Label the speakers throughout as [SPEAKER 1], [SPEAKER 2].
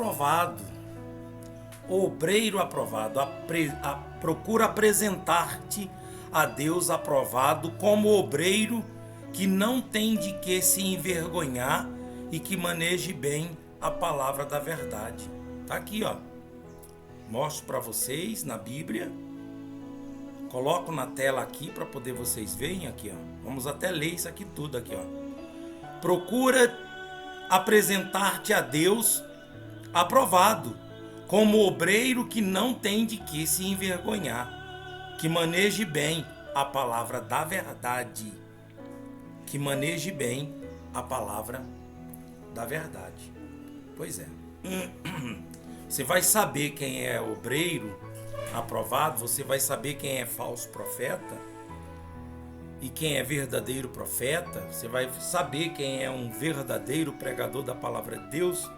[SPEAKER 1] aprovado, obreiro aprovado. Procura apresentar-te a Deus aprovado como obreiro que não tem de que se envergonhar e que maneje bem a palavra da verdade. Tá aqui, ó. Mostro para vocês na Bíblia. Coloco na tela aqui para poder vocês verem aqui, ó. Vamos até ler isso aqui tudo aqui, ó. Procura apresentar-te a Deus aprovado, como obreiro que não tem de que se envergonhar, que maneje bem a palavra da verdade. Que maneje bem a palavra da verdade. Pois é. Você vai saber quem é obreiro aprovado, você vai saber quem é falso profeta e quem é verdadeiro profeta. Você vai saber quem é um verdadeiro pregador da palavra de Deus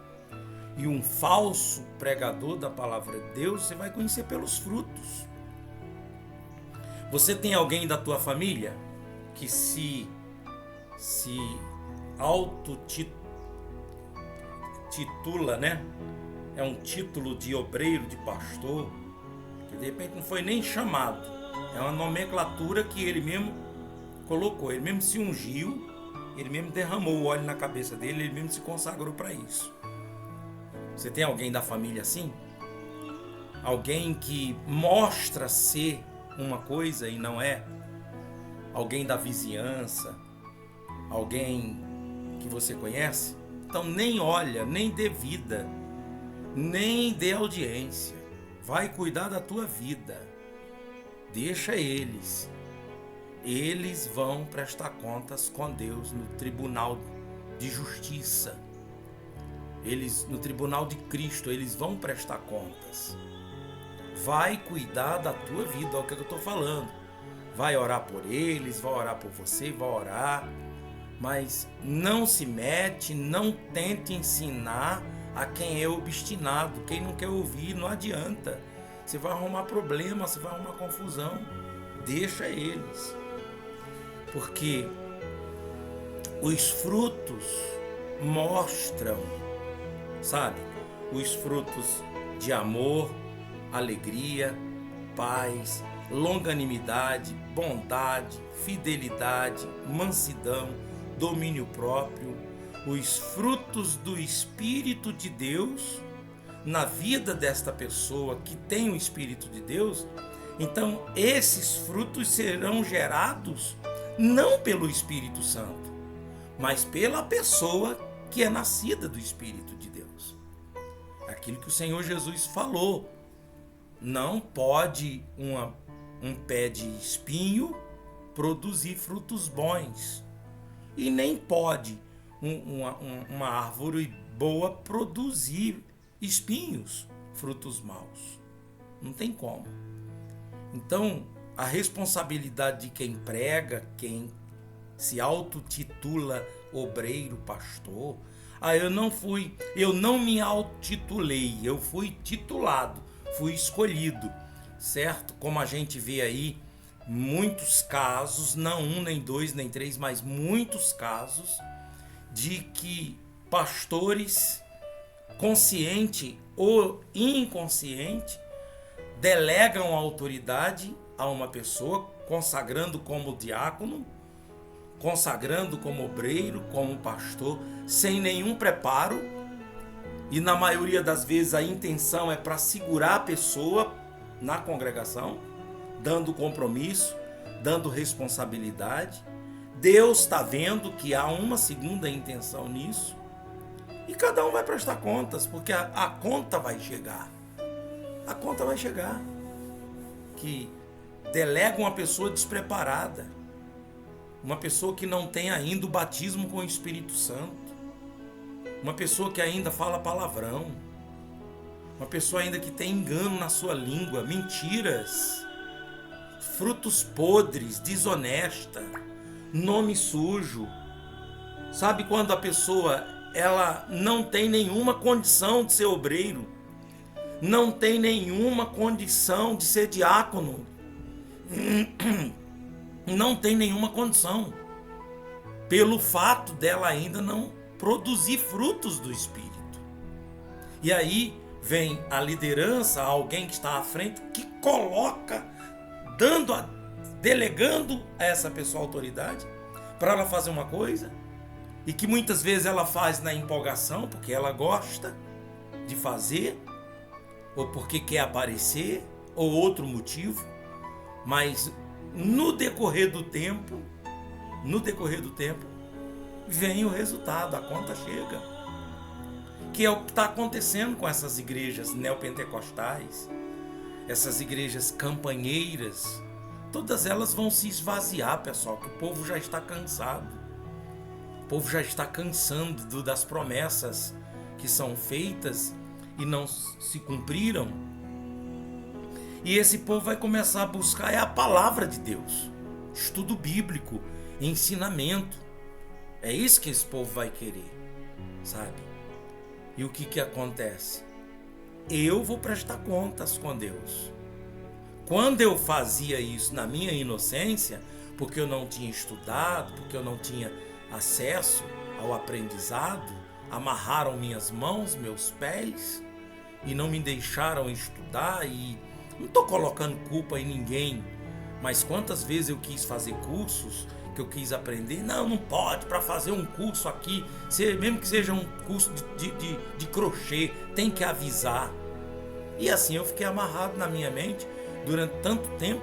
[SPEAKER 1] e um falso pregador da palavra de Deus. Você vai conhecer pelos frutos. Você tem alguém da tua família que se auto-titula, né? É um título de obreiro, de pastor, que de repente não foi nem chamado. É uma nomenclatura que ele mesmo colocou, ele mesmo se ungiu, ele mesmo derramou o óleo na cabeça dele, ele mesmo se consagrou para isso. Você tem alguém da família assim? Alguém que mostra ser uma coisa e não é? Alguém da vizinhança? Alguém que você conhece? Então nem olha, nem dê vida, nem dê audiência. Vai cuidar da tua vida. Deixa eles. Eles vão prestar contas com Deus no tribunal de justiça. Eles, no tribunal de Cristo, eles vão prestar contas. Vai cuidar da tua vida, é o que eu estou falando. Vai orar por eles, vai orar por você, vai orar. Mas não se mete, não tente ensinar a quem é obstinado. Quem não quer ouvir, não adianta. Você vai arrumar problema, você vai arrumar confusão. Deixa eles. Porque os frutos mostram, sabe? Os frutos de amor, alegria, paz, longanimidade, bondade, fidelidade, mansidão, domínio próprio, os frutos do Espírito de Deus na vida desta pessoa que tem o Espírito de Deus. Então esses frutos serão gerados não pelo Espírito Santo, mas pela pessoa que é nascida do Espírito de Deus. Aquilo que o Senhor Jesus falou. Não pode um pé de espinho produzir frutos bons. E nem pode uma árvore boa produzir espinhos, frutos maus. Não tem como. Então, a responsabilidade de quem prega, quem se autotitula obreiro, pastor. Eu não me autotitulei, eu fui titulado, fui escolhido, certo? Como a gente vê aí, muitos casos, não um, nem dois, nem três, mas muitos casos de que pastores, consciente ou inconsciente, delegam a autoridade a uma pessoa, consagrando como diácono, consagrando como obreiro, como pastor, sem nenhum preparo, e na maioria das vezes a intenção é para segurar a pessoa na congregação, dando compromisso, dando responsabilidade. Deus está vendo que há uma segunda intenção nisso, e cada um vai prestar contas, porque a conta vai chegar. A conta vai chegar. Que delega uma pessoa despreparada, uma pessoa que não tem ainda o batismo com o Espírito Santo, uma pessoa que ainda fala palavrão, uma pessoa ainda que tem engano na sua língua, mentiras, frutos podres, desonesta, nome sujo. Sabe quando a pessoa ela não tem nenhuma condição de ser obreiro, não tem nenhuma condição de ser diácono, não tem nenhuma condição, pelo fato dela ainda não produzir frutos do Espírito. E aí vem a liderança, alguém que está à frente, que coloca, delegando a essa pessoa a autoridade para ela fazer uma coisa, e que muitas vezes ela faz na empolgação, porque ela gosta de fazer, ou porque quer aparecer, ou outro motivo, mas no decorrer do tempo, vem o resultado, a conta chega. Que é o que está acontecendo com essas igrejas neopentecostais, essas igrejas campanheiras. Todas elas vão se esvaziar, pessoal, que o povo já está cansado. O povo já está cansando das promessas que são feitas e não se cumpriram. E esse povo vai começar a buscar a palavra de Deus, estudo bíblico, ensinamento. É isso que esse povo vai querer, sabe? E o que acontece? Eu vou prestar contas com Deus. Quando eu fazia isso na minha inocência, porque eu não tinha estudado, porque eu não tinha acesso ao aprendizado, amarraram minhas mãos, meus pés e não me deixaram estudar. E não estou colocando culpa em ninguém, mas quantas vezes eu quis fazer cursos, que eu quis aprender, não pode, para fazer um curso aqui, mesmo que seja um curso de crochê, tem que avisar. E assim eu fiquei amarrado na minha mente durante tanto tempo.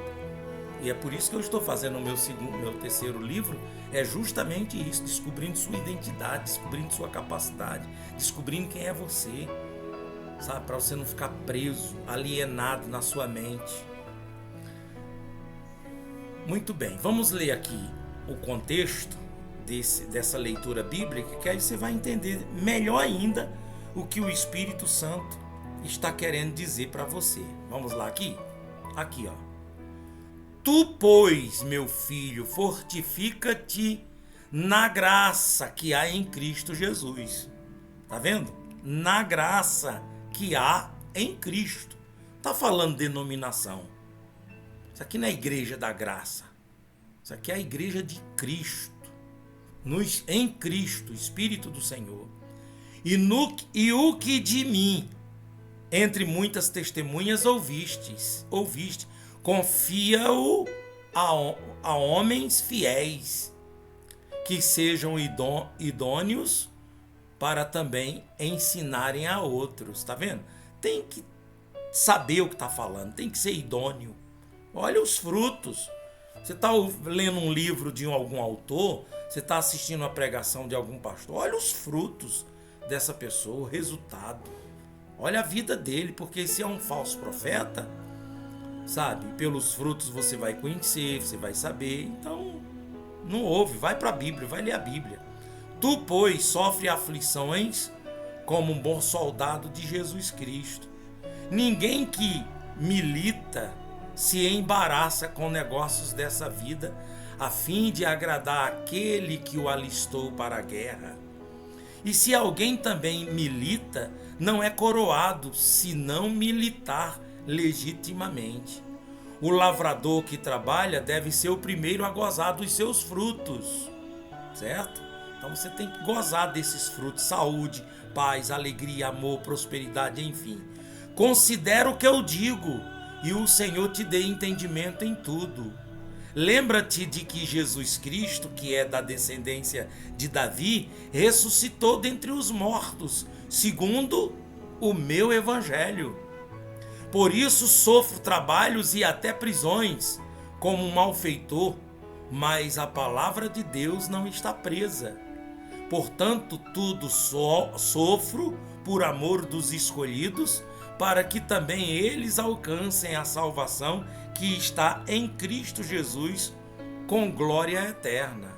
[SPEAKER 1] E é por isso que eu estou fazendo o meu terceiro livro, é justamente isso, descobrindo sua identidade, descobrindo sua capacidade, descobrindo quem é você, sabe, para você não ficar preso, alienado na sua mente. Muito bem, vamos ler aqui o contexto dessa leitura bíblica, que aí você vai entender melhor ainda o que o Espírito Santo está querendo dizer para você. Vamos lá aqui? Aqui, ó. Tu, pois, meu filho, fortifica-te na graça que há em Cristo Jesus. Tá vendo? Na graça que há em Cristo. Tá falando denominação. Isso aqui não é a igreja da graça. Isso aqui é a igreja de Cristo. Em Cristo, Espírito do Senhor. E o que de mim, entre muitas testemunhas, ouviste, confia-o a homens fiéis, que sejam idôneos para também ensinarem a outros. Tá vendo? Tem que saber o que está falando, tem que ser idôneo. Olha os frutos. Você está lendo um livro de algum autor, você está assistindo uma pregação de algum pastor, olha os frutos dessa pessoa, o resultado. Olha a vida dele, porque se é um falso profeta, sabe, pelos frutos você vai conhecer, você vai saber. Então, não ouve, vai para a Bíblia, vai ler a Bíblia. Tu, pois, sofre aflições como um bom soldado de Jesus Cristo. Ninguém que milita se embaraça com negócios dessa vida, a fim de agradar aquele que o alistou para a guerra. E se alguém também milita, não é coroado, se não militar legitimamente. O lavrador que trabalha deve ser o primeiro a gozar dos seus frutos, certo? Então você tem que gozar desses frutos: saúde, paz, alegria, amor, prosperidade, enfim. Considera o que eu digo, e o Senhor te dê entendimento em tudo. Lembra-te de que Jesus Cristo, que é da descendência de Davi, ressuscitou dentre os mortos, segundo o meu evangelho. Por isso sofro trabalhos e até prisões, como um malfeitor, mas a palavra de Deus não está presa. Portanto, tudo sofro por amor dos escolhidos, para que também eles alcancem a salvação que está em Cristo Jesus, com glória eterna.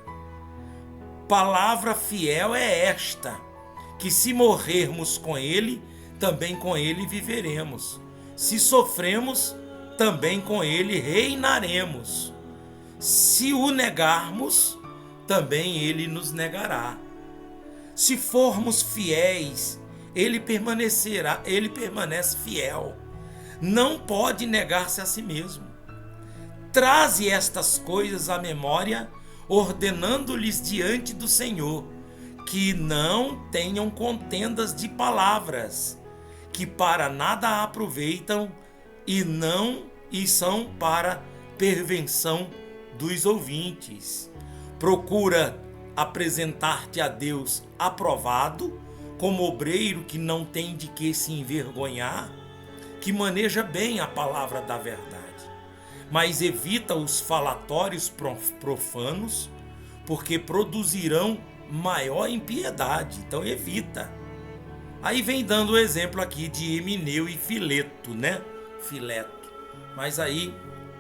[SPEAKER 1] Palavra fiel é esta, que se morrermos com ele, também com ele viveremos. Se sofremos, também com ele reinaremos. Se o negarmos, também ele nos negará. Se formos fiéis, ele permanece fiel. Não pode negar-se a si mesmo. Traze estas coisas à memória, ordenando-lhes diante do Senhor, que não tenham contendas de palavras, que para nada aproveitam e são para pervenção dos ouvintes. Procura apresentar-te a Deus aprovado, como obreiro que não tem de que se envergonhar, que maneja bem a palavra da verdade, mas evita os falatórios profanos, porque produzirão maior impiedade. Então evita. Aí vem dando o exemplo aqui de Emineu e Fileto, né? Fileto. Mas aí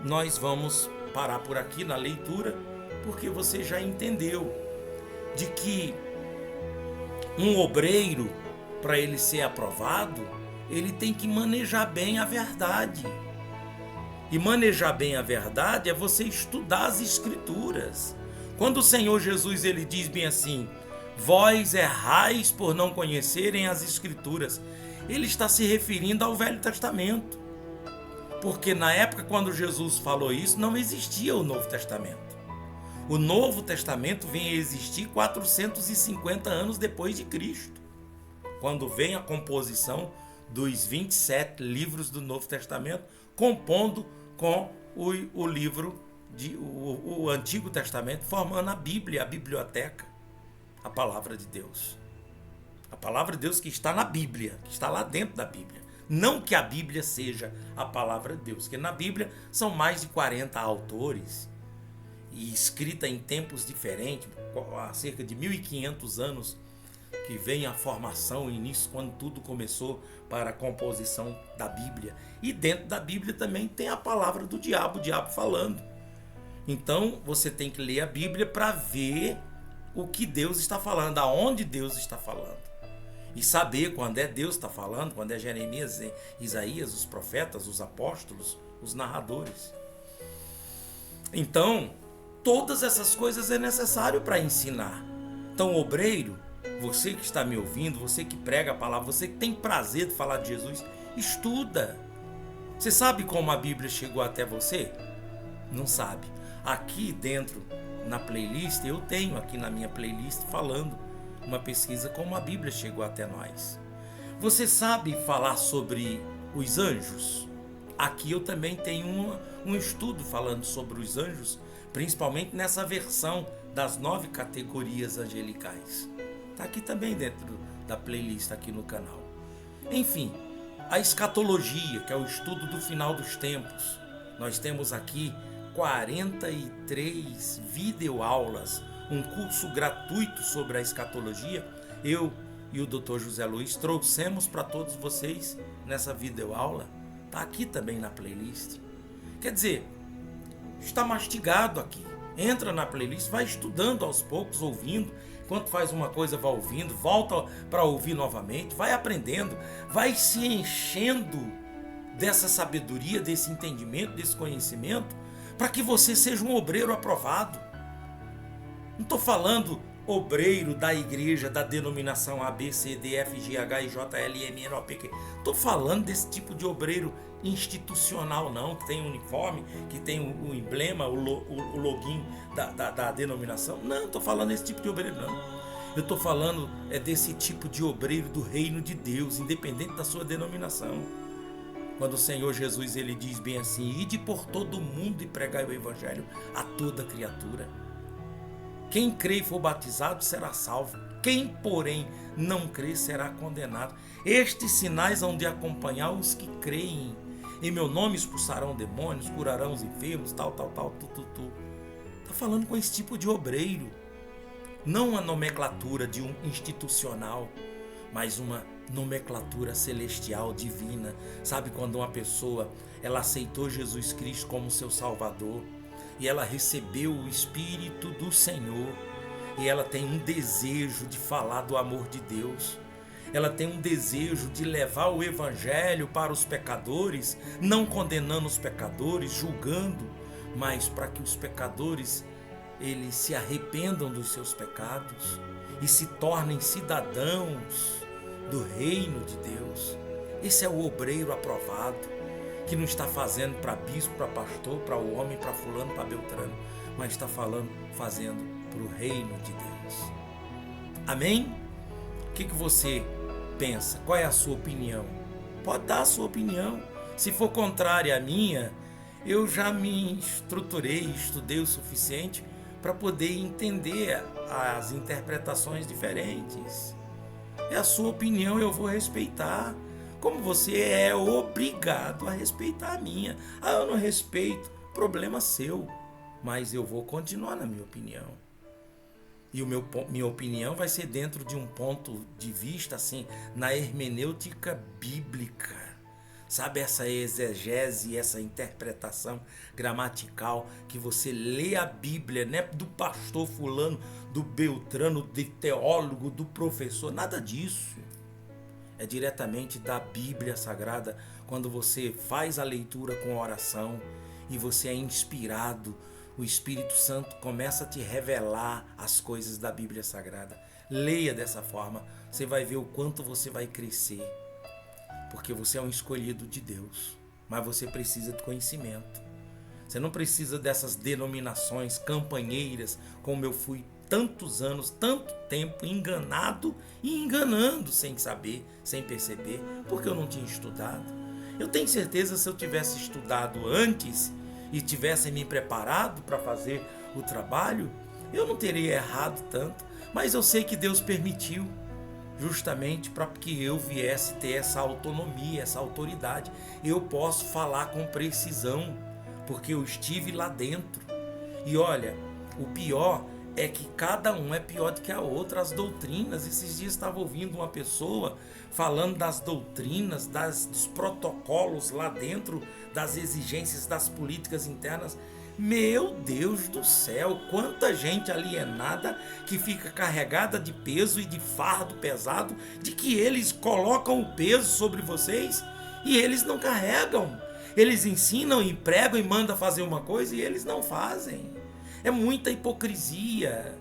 [SPEAKER 1] nós vamos parar por aqui na leitura, porque você já entendeu de que um obreiro, para ele ser aprovado, ele tem que manejar bem a verdade. E manejar bem a verdade é você estudar as Escrituras. Quando o Senhor Jesus ele diz bem assim: vós errais por não conhecerem as Escrituras, ele está se referindo ao Velho Testamento. Porque na época quando Jesus falou isso, não existia o Novo Testamento. O Novo Testamento vem a existir 450 anos depois de Cristo, quando vem a composição dos 27 livros do Novo Testamento, compondo com o livro o Antigo Testamento, formando a Bíblia, a biblioteca, a palavra de Deus. A palavra de Deus que está na Bíblia, que está lá dentro da Bíblia. Não que a Bíblia seja a palavra de Deus, porque na Bíblia são mais de 40 autores, e escrita em tempos diferentes, há cerca de 1500 anos que vem a formação, o início, quando tudo começou para a composição da Bíblia. E dentro da Bíblia também tem a palavra do diabo, o diabo falando. Então você tem que ler a Bíblia para ver o que Deus está falando, aonde Deus está falando. E saber quando é Deus está falando, quando é Jeremias, Isaías, os profetas, os apóstolos, os narradores. Então, todas essas coisas é necessário para ensinar. Então, obreiro, você que está me ouvindo, você que prega a palavra, você que tem prazer de falar de Jesus, estuda. Você sabe como a Bíblia chegou até você? Não sabe. Aqui dentro, na playlist, eu tenho aqui na minha playlist falando uma pesquisa como a Bíblia chegou até nós. Você sabe falar sobre os anjos? Aqui eu também tenho um estudo falando sobre os anjos, principalmente nessa versão das 9 categorias angelicais. Está aqui também dentro da playlist aqui no canal. Enfim, a escatologia, que é o estudo do final dos tempos. Nós temos aqui 43 videoaulas, um curso gratuito sobre a escatologia. Eu e o Dr. José Luiz trouxemos para todos vocês nessa videoaula. Está aqui também na playlist. Quer dizer, está mastigado aqui. Entra na playlist, vai estudando aos poucos, ouvindo. Enquanto faz uma coisa, vai ouvindo, volta para ouvir novamente, vai aprendendo, vai se enchendo dessa sabedoria, desse entendimento, desse conhecimento, para que você seja um obreiro aprovado. Não estou falando obreiro da igreja, da denominação A, B, C, D, F, G, H, I, J, L, M, N, O, P, Q. Estou falando desse tipo de obreiro institucional, não, que tem o uniforme, que tem o emblema, o login da denominação. Não, estou falando desse tipo de obreiro, não. Eu estou falando desse tipo de obreiro do reino de Deus, independente da sua denominação. Quando o Senhor Jesus ele diz bem assim: ide por todo o mundo e pregai o evangelho a toda criatura. Quem crê e for batizado será salvo. Quem, porém, não crê será condenado. Estes sinais hão de acompanhar os que creem. Em meu nome expulsarão demônios, curarão os enfermos, tal. Está falando com esse tipo de obreiro. Não a nomenclatura de um institucional, mas uma nomenclatura celestial, divina. Sabe quando uma pessoa ela aceitou Jesus Cristo como seu Salvador e ela recebeu o Espírito do Senhor e ela tem um desejo de falar do amor de Deus. Ela tem um desejo de levar o evangelho para os pecadores, não condenando os pecadores, julgando, mas para que os pecadores eles se arrependam dos seus pecados e se tornem cidadãos do reino de Deus. Esse é o obreiro aprovado, que não está fazendo para bispo, para pastor, para o homem, para fulano, para beltrano, mas está fazendo para o reino de Deus. Amém? O que você pensa? Qual é a sua opinião? Pode dar a sua opinião. Se for contrária à minha, eu já me estruturei, estudei o suficiente para poder entender as interpretações diferentes. É a sua opinião, eu vou respeitar. Como você é obrigado a respeitar a minha. Eu não respeito, problema seu. Mas eu vou continuar na minha opinião. E minha opinião vai ser dentro de um ponto de vista, assim, na hermenêutica bíblica. Sabe, essa exegese, essa interpretação gramatical, que você lê a Bíblia, não é do pastor fulano, do Beltrano, do teólogo, do professor, nada disso. É diretamente da Bíblia Sagrada, quando você faz a leitura com oração e você é inspirado, o Espírito Santo começa a te revelar as coisas da Bíblia Sagrada. Leia dessa forma, você vai ver o quanto você vai crescer. Porque você é um escolhido de Deus, mas você precisa de conhecimento. Você não precisa dessas denominações campanheiras, como eu fui tantos anos, tanto tempo enganado e enganando sem saber, sem perceber, porque eu não tinha estudado. Eu tenho certeza, se eu tivesse estudado antes e tivesse me preparado para fazer o trabalho, eu não teria errado tanto, mas eu sei que Deus permitiu, justamente para que eu viesse ter essa autonomia, essa autoridade. Eu posso falar com precisão, porque eu estive lá dentro. E olha, o pior é que cada um é pior do que a outra. As doutrinas, esses dias estava ouvindo uma pessoa falando das doutrinas, dos protocolos lá dentro, das exigências das políticas internas. Meu Deus do céu, quanta gente alienada que fica carregada de peso e de fardo pesado, de que eles colocam o peso sobre vocês e eles não carregam. Eles ensinam e pregam e mandam fazer uma coisa e eles não fazem. É muita hipocrisia,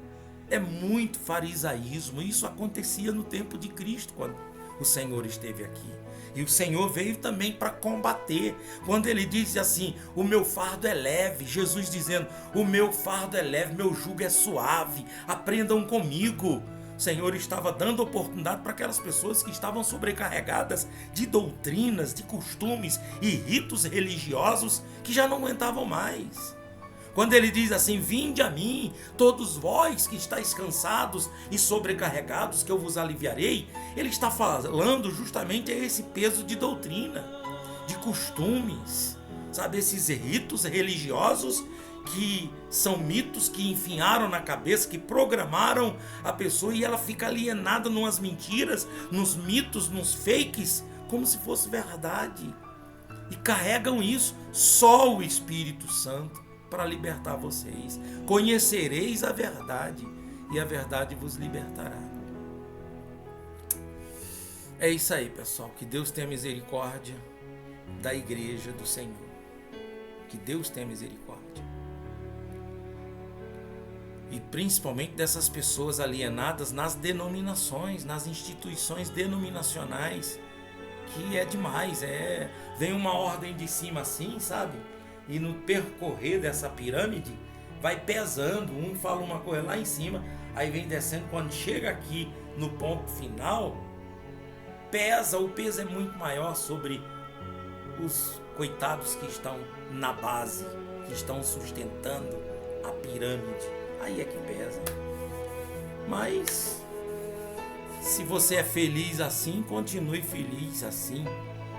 [SPEAKER 1] é muito farisaísmo. Isso acontecia no tempo de Cristo, quando o Senhor esteve aqui. E o Senhor veio também para combater. Quando ele diz assim, o meu fardo é leve, Jesus dizendo, o meu fardo é leve, meu jugo é suave, aprendam comigo. O Senhor estava dando oportunidade para aquelas pessoas que estavam sobrecarregadas de doutrinas, de costumes e ritos religiosos que já não aguentavam mais. Quando ele diz assim, vinde a mim, todos vós que estáis cansados e sobrecarregados, que eu vos aliviarei, ele está falando justamente a esse peso de doutrina, de costumes, sabe, esses ritos religiosos que são mitos que enfiaram na cabeça, que programaram a pessoa e ela fica alienada numas mentiras, nos mitos, nos fakes, como se fosse verdade. E carregam isso, só o Espírito Santo para libertar vocês. Conhecereis a verdade e a verdade vos libertará. É isso aí, pessoal. Que Deus tenha misericórdia da igreja do Senhor. Que Deus tenha misericórdia. E principalmente dessas pessoas alienadas nas denominações, nas instituições denominacionais, que é demais. Vem uma ordem de cima assim, sabe? E no percorrer dessa pirâmide vai pesando, um fala uma coisa lá em cima, aí vem descendo, quando chega aqui no ponto final, o peso é muito maior sobre os coitados que estão na base, que estão sustentando a pirâmide. Aí é que pesa. Mas se você é feliz assim, continue feliz assim.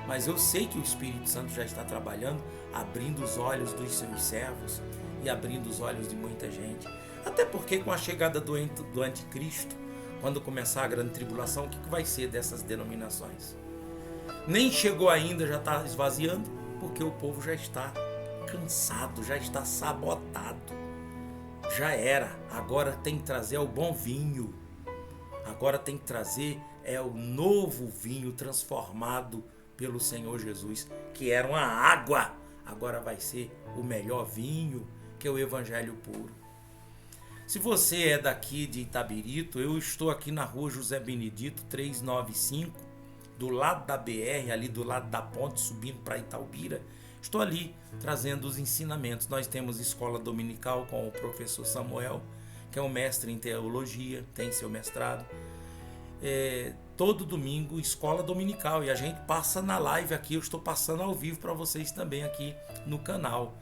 [SPEAKER 1] Mas eu sei que o Espírito Santo já está trabalhando, abrindo os olhos dos seus servos e abrindo os olhos de muita gente. Até porque com a chegada do anticristo, quando começar a grande tribulação, o que vai ser dessas denominações? Nem chegou ainda, já está esvaziando, porque o povo já está cansado, já está sabotado. Já era, agora tem que trazer o bom vinho. Agora tem que trazer o novo vinho transformado pelo Senhor Jesus, que era uma água, agora vai ser o melhor vinho, que é o Evangelho puro. Se você é daqui de Itabirito, eu estou aqui na rua José Benedito 395, do lado da BR, ali do lado da ponte, subindo para Itaubira. Estou ali trazendo os ensinamentos. Nós temos escola dominical com o professor Samuel, que é um mestre em teologia, tem seu mestrado. todo domingo escola dominical, e a gente passa na live aqui, eu estou passando ao vivo para vocês também aqui no canal.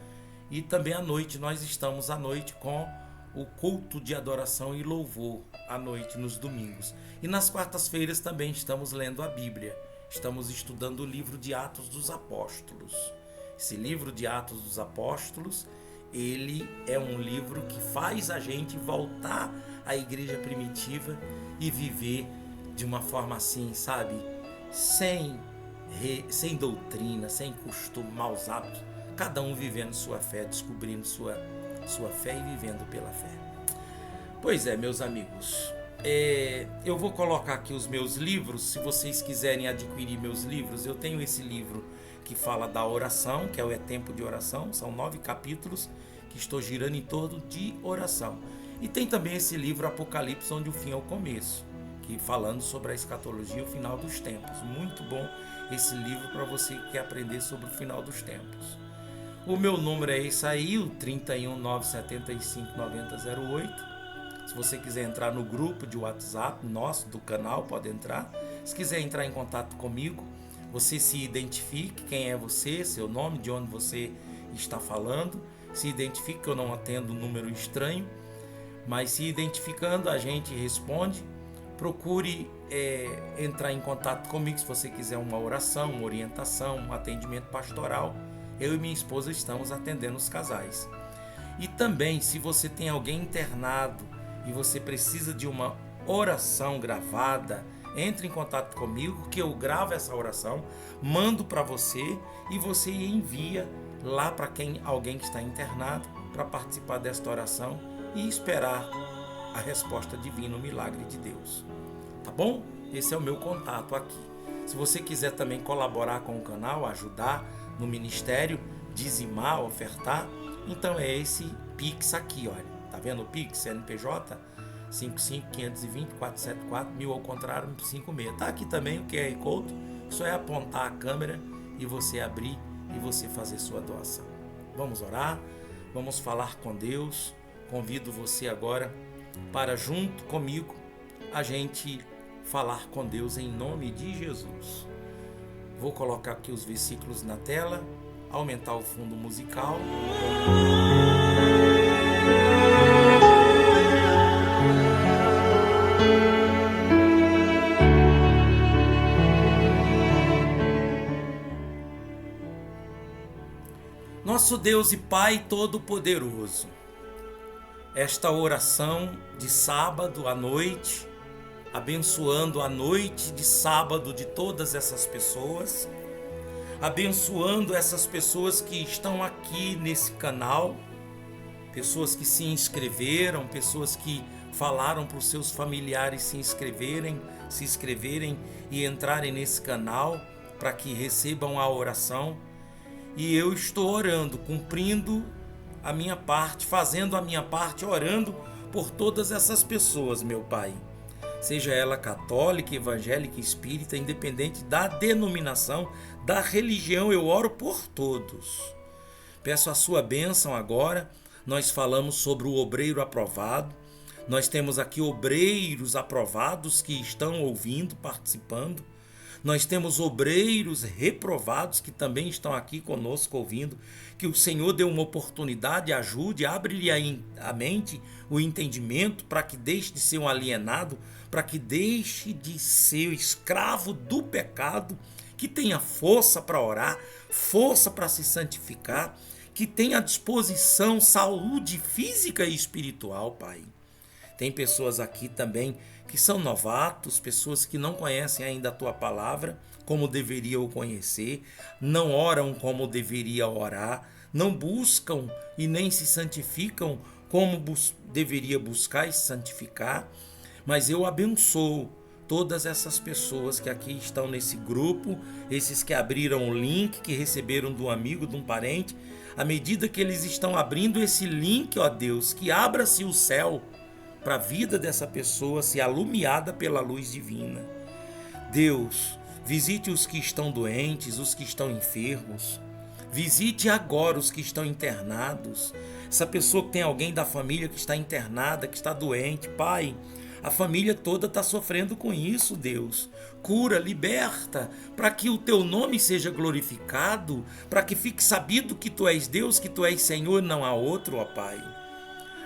[SPEAKER 1] E também à noite, nós estamos à noite com o culto de adoração e louvor, à noite nos domingos. E nas quartas-feiras também estamos lendo a Bíblia, estamos estudando o livro de Atos dos Apóstolos. Esse livro de Atos dos Apóstolos, ele é um livro que faz a gente voltar à igreja primitiva e viver de uma forma assim, sabe? Sem doutrina, sem costume, maus hábitos. Cada um vivendo sua fé, descobrindo sua fé e vivendo pela fé. Pois é, meus amigos. Eu vou colocar aqui os meus livros. Se vocês quiserem adquirir meus livros, eu tenho esse livro que fala da oração, que é Tempo de Oração. São 9 capítulos que estou girando em torno de oração. E tem também esse livro Apocalipse, onde o fim é o começo, que falando sobre a escatologia e o final dos tempos. Muito bom esse livro para você que quer aprender sobre o final dos tempos. O meu número é esse aí, o 319759008. Se você quiser entrar no grupo de WhatsApp nosso, do canal, pode entrar. Se quiser entrar em contato comigo, você se identifique, quem é você, seu nome, de onde você está falando. Se identifique, que eu não atendo um número estranho, mas se identificando a gente responde. Procure entrar em contato comigo se você quiser uma oração, uma orientação, um atendimento pastoral. Eu e minha esposa estamos atendendo os casais. E também, se você tem alguém internado e você precisa de uma oração gravada, entre em contato comigo que eu gravo essa oração, mando para você e você envia lá para alguém que está internado para participar desta oração e esperar a resposta divina, o milagre de Deus. Tá bom? Esse é o meu contato aqui. Se você quiser também colaborar com o canal, ajudar no ministério, dizimar, ofertar, então é esse Pix aqui, olha. Tá vendo o Pix? CNPJ 55-520-474-1000 ao contrário 56. Tá aqui também o QR Code, só é apontar a câmera e você abrir e você fazer sua doação. Vamos orar, vamos falar com Deus. Convido você agora para, junto comigo, a gente falar com Deus em nome de Jesus. Vou colocar aqui os versículos na tela, aumentar o fundo musical. Nosso Deus e Pai Todo-Poderoso, esta oração de sábado à noite, abençoando a noite de sábado de todas essas pessoas, abençoando essas pessoas que estão aqui nesse canal, pessoas que se inscreveram, pessoas que falaram para os seus familiares se inscreverem e entrarem nesse canal para que recebam a oração. E eu estou orando, cumprindo a minha parte, fazendo a minha parte, orando por todas essas pessoas, meu Pai. Seja ela católica, evangélica, espírita, independente da denominação, da religião, eu oro por todos. Peço a sua bênção agora. Nós falamos sobre o obreiro aprovado. Nós temos aqui obreiros aprovados que estão ouvindo, participando. Nós temos obreiros reprovados que também estão aqui conosco ouvindo. Que o Senhor dê uma oportunidade, ajude, abre-lhe a mente, o entendimento, para que deixe de ser um alienado, para que deixe de ser escravo do pecado, que tenha força para orar, força para se santificar, que tenha à disposição saúde física e espiritual, Pai. Tem pessoas aqui também que são novatos, pessoas que não conhecem ainda a Tua palavra, como deveriam conhecer, não oram como deveriam orar, não buscam e nem se santificam como deveria buscar e se santificar, mas eu abençoo todas essas pessoas que aqui estão nesse grupo, esses que abriram o link, que receberam de um amigo, de um parente, à medida que eles estão abrindo esse link, ó Deus, que abra-se o céu para a vida dessa pessoa ser alumiada pela luz divina. Deus, visite os que estão doentes, os que estão enfermos. Visite agora os que estão internados. Essa pessoa que tem alguém da família que está internada, que está doente. Pai, A família toda está sofrendo com isso, Deus. Cura, liberta, para que o teu nome seja glorificado, para que fique sabido que tu és Deus, que tu és Senhor, não há outro, ó Pai.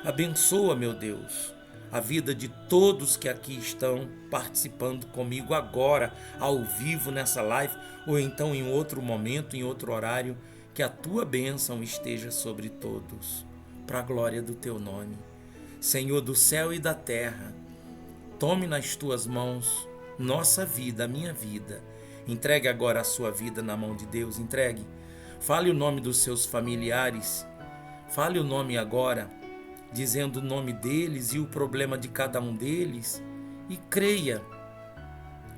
[SPEAKER 1] Abençoa, meu Deus, a vida de todos que aqui estão participando comigo agora, ao vivo nessa live, ou então em outro momento, em outro horário, que a tua bênção esteja sobre todos, para a glória do teu nome. Senhor do céu e da terra, tome nas tuas mãos nossa vida, a minha vida. Entregue agora a sua vida na mão de Deus, entregue. Fale o nome dos seus familiares, fale o nome agora, dizendo o nome deles e o problema de cada um deles, e creia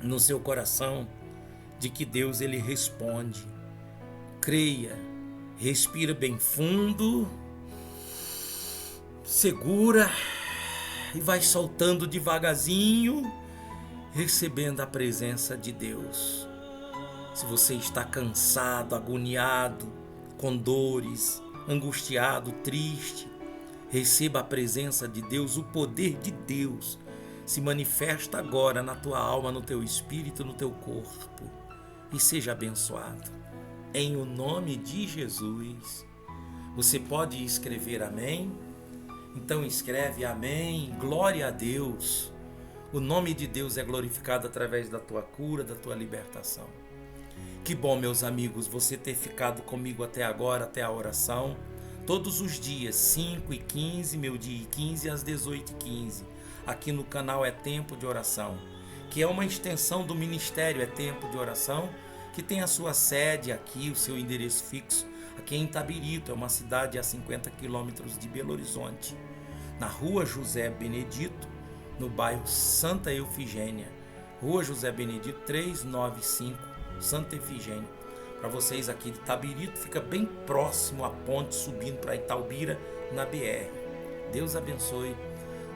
[SPEAKER 1] no seu coração de que Deus ele responde. Creia, respira bem fundo, segura e vai soltando devagarzinho, recebendo a presença de Deus. Se você está cansado, agoniado, com dores, angustiado, triste, receba a presença de Deus, o poder de Deus se manifesta agora na tua alma, no teu espírito, no teu corpo, e seja abençoado. Em o nome de Jesus. Você pode escrever amém? Então escreve amém, glória a Deus. O nome de Deus é glorificado através da tua cura, da tua libertação. Que bom, meus amigos, você ter ficado comigo até agora, até a oração. Todos os dias, 5h15, meio-dia e 15 às 18h15. Aqui no canal É Tempo de Oração, que é uma extensão do Ministério É Tempo de Oração, que tem a sua sede aqui, o seu endereço fixo, aqui em Itabirito, é uma cidade a 50 quilômetros de Belo Horizonte, na Rua José Benedito, no bairro Santa Efigênia. Rua José Benedito 395, Santa Efigênia. Para vocês aqui de Itabirito, fica bem próximo à ponte subindo para Itaubira, na BR. Deus abençoe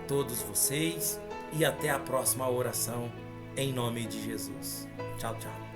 [SPEAKER 1] todos vocês e até a próxima oração, em nome de Jesus. Tchau, tchau.